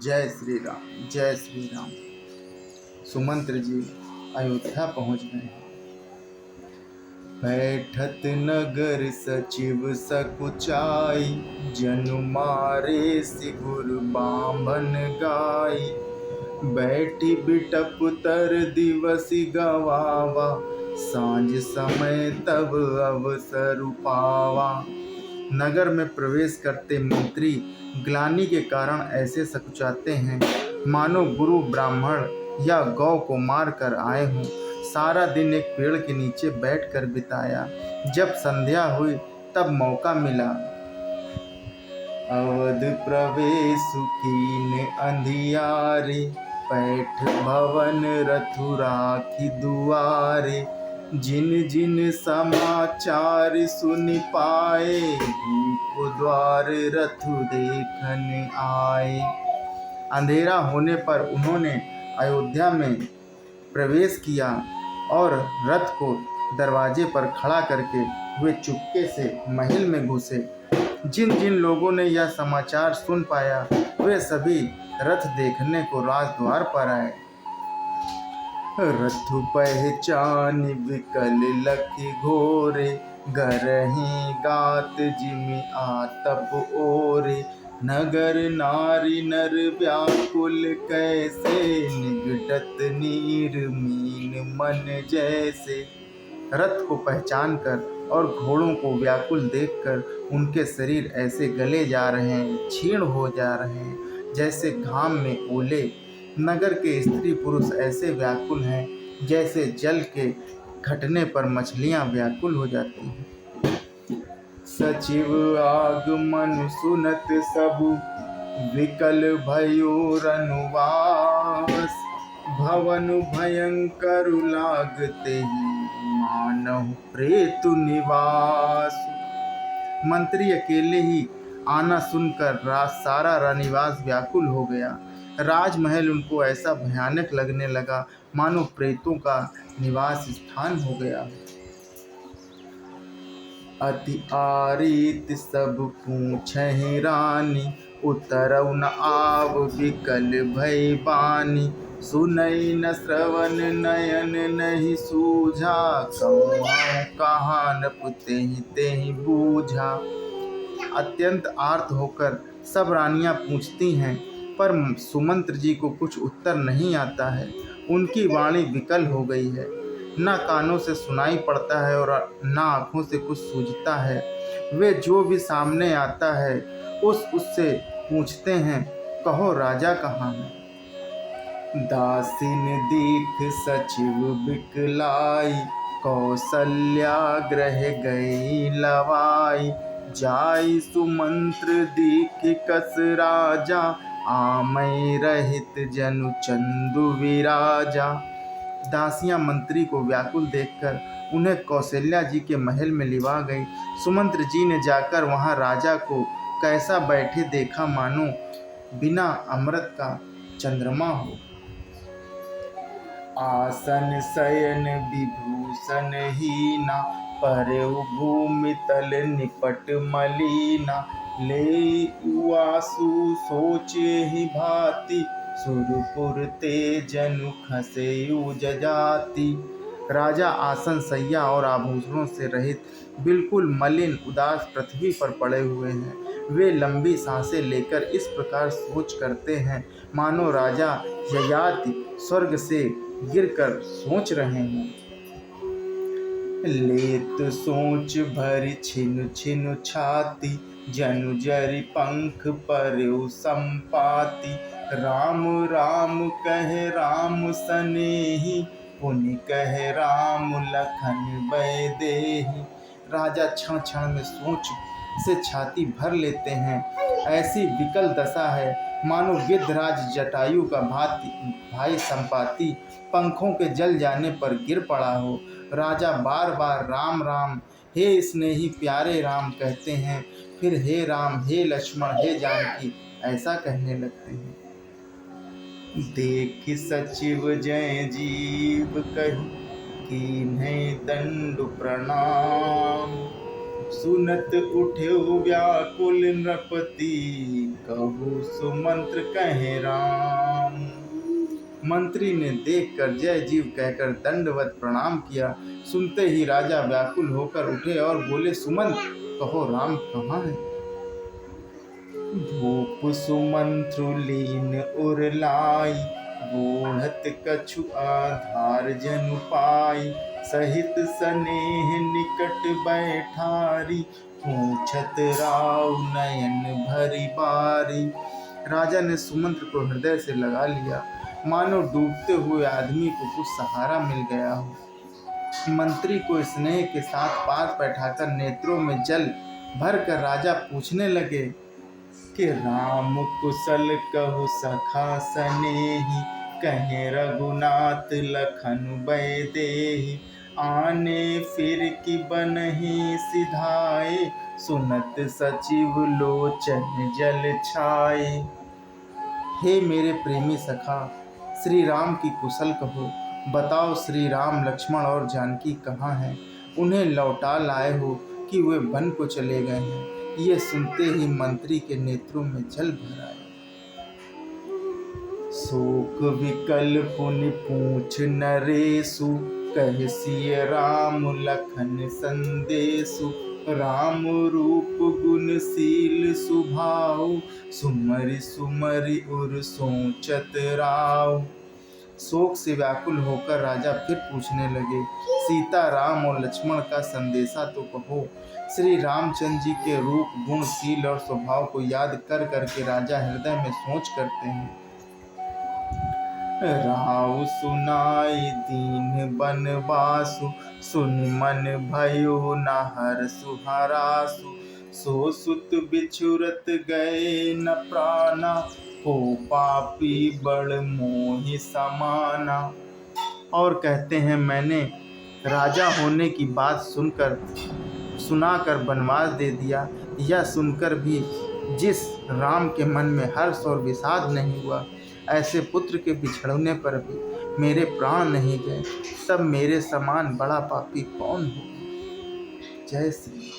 जय श्री राम, जय श्री राम। सुमंत्र जी अयोध्या पहुंच गए हैं। बैठत नगर सचिव सकुचाई, जनु मारे सिगुर बामन गाई। बैठी बिटप तर दिवसी गवावा, सांझ समय तब अवसर पावा। नगर में प्रवेश करते मंत्री ग्लानि के कारण ऐसे सकुचाते हैं मानो गुरु ब्राह्मण या गौ को मार कर आए हों। सारा दिन एक पेड़ के नीचे बैठकर बिताया। जब संध्या हुई तब मौका मिला अवध प्रवेश कीन अंधियारे। पैठ भवन रथु राखी दुआरे, जिन जिन समाचार सुनि पाए। भूप द्वार रथु देखन आए। अंधेरा होने पर उन्होंने अयोध्या में प्रवेश किया और रथ को दरवाजे पर खड़ा करके वे चुपके से महल में घुसे। जिन जिन लोगों ने यह समाचार सुन पाया वे सभी रथ देखने को राजद्वार पर आए। रथु पहचान विकल लखि घोरे, गरहि गात जिमि आतप ओरे। नगर नारी नर व्याकुल कैसे, निगटत नीर मीन मन जैसे। रथ को पहचान कर और घोड़ों को व्याकुल देखकर उनके शरीर ऐसे गले जा रहे हैं, क्षीण हो जा रहे हैं जैसे घाम में ओले। नगर के स्त्री पुरुष ऐसे व्याकुल हैं जैसे जल के घटने पर मछलियां व्याकुल हो जाती हैं। सचिव आगमन सुनत सबु, विकल भयो रनुवास। भवन भयंकर लागते ही, मानहु प्रेतु निवास। मंत्री अकेले ही आना सुनकर सारा रानिवास व्याकुल हो गया। राजमहल उनको ऐसा भयानक लगने लगा मानो प्रेतों का निवास स्थान हो गया। अति आरीत सब पूछहि रानी, उतरउ न आव विकल भई बानी। सुनई न श्रवण नयन नहीं सूझा, कहूँ कहाँ न पुतेहि तेहि बूझा। अत्यंत आर्त होकर सब रानियां पूछती हैं पर सुमंत्र जी को कुछ उत्तर नहीं आता है। उनकी वाणी विकल हो गई है, न कानों से सुनाई पड़ता है और न आँखों से कुछ सूझता है। वे जो भी सामने आता है उससे पूछते हैं, कहो राजा कहाँ है। दासिन दीख सचिव बिकलाई, कौसल्या ग्रह गई लवाई। जाई सुमंत्र दीख कस राजा, आमय रहित जनु चंदु विराजा। दासियां मंत्री को व्याकुल देखकर उन्हें कौशल्या जी के महल में लिवा गई। सुमंत्र जी ने जाकर वहां राजा को कैसा बैठे देखा मानो बिना अमृत का चंद्रमा हो। आसन शयन विभूषण हीना, परउ भूमि तल निपट मलीना। ले वासु सोचे ही भांति, सुरपुर ते जनु खसे जजाति। राजा आसन सैया और आभूषणों से रहित बिल्कुल मलिन उदास पृथ्वी पर पड़े हुए हैं। वे लंबी सांसें लेकर इस प्रकार सोच करते हैं मानो राजा ययाति स्वर्ग से गिरकर सोच रहे हैं। लेत सोच भरी छिनु छिनु छाती, जनु जरि पंख परउ संपाति। राम राम कहे राम सनेही, पुनि कहे राम लखन वैदेही। राजा क्षण क्षण में सोच से छाती भर लेते हैं। ऐसी विकल दशा है मानो गिद्धराज जटायु का भाई संपाति पंखों के जल जाने पर गिर पड़ा हो। राजा बार बार राम राम हे स्नेही प्यारे राम कहते हैं, फिर हे राम हे लक्ष्मण हे जानकी ऐसा कहने लगते हैं। देख सचिव जय जीव कही, कीन्हे दंड प्रणाम। सुनत उठ्यो व्याकुल नृपति, कहु सुमंत्र कहे राम। मंत्री ने देखकर जय जीव कहकर दंडवत प्रणाम किया। सुनते ही राजा व्याकुल होकर उठे और बोले, सुमंत कहो राम कहाँ है? भूप सुमंत्रु लीन उर लाई, बूढ़त कछु आधार जनु पाई। सहित स्नेह निकट बैठारी, पूछत राव नयन भरी बारी। राजा ने सुमंत्र को हृदय से लगा लिया, मानो डूबते हुए आदमी को कुछ सहारा मिल गया हो। मंत्री को स्नेह के साथ पास बैठाकर नेत्रों में जल भर कर राजा पूछने लगे कि राम कुशल कहु सखा सनेही, कहे रघुनाथ लखन बैदेही। आने फिर की बनहि सिधाए, सुनत सचिव लोचन जल छाए। हे मेरे प्रेमी सखा, श्री राम की कुशल कहो। बताओ श्री राम लक्ष्मण और जानकी कहाँ हैं? उन्हें लौटा लाए हो कि वे वन को चले गए हैं? ये सुनते ही मंत्री के नेत्रों में जल भर आया। शोक विकल पुनि पूछ नरेशु, कह सिय राम लखन संदेशु। राम रूप गुणशील सुभाव, सुमरि सुमरि उर सोचत राव। शोक से व्याकुल होकर राजा फिर पूछने लगे, सीता राम और लक्ष्मण का संदेशा तो कहो। श्री रामचंद्र जी के रूप गुण शील और स्वभाव को याद कर करके राजा हृदय में सोच करते हैं। राव सुनाई दीन बनवासु, सुन मन भयो न हरसु हरासु। सो सुत बिछुरत गए न प्राणा, को पापी बड़ मोहि समाना। और कहते हैं, मैंने राजा होने की बात सुनाकर वनवास दे दिया। यह सुनकर भी जिस राम के मन में हर्ष और विषाद नहीं हुआ, ऐसे पुत्र के बिछड़ने पर भी मेरे प्राण नहीं गए, तब मेरे समान बड़ा पापी कौन हो। जय श्री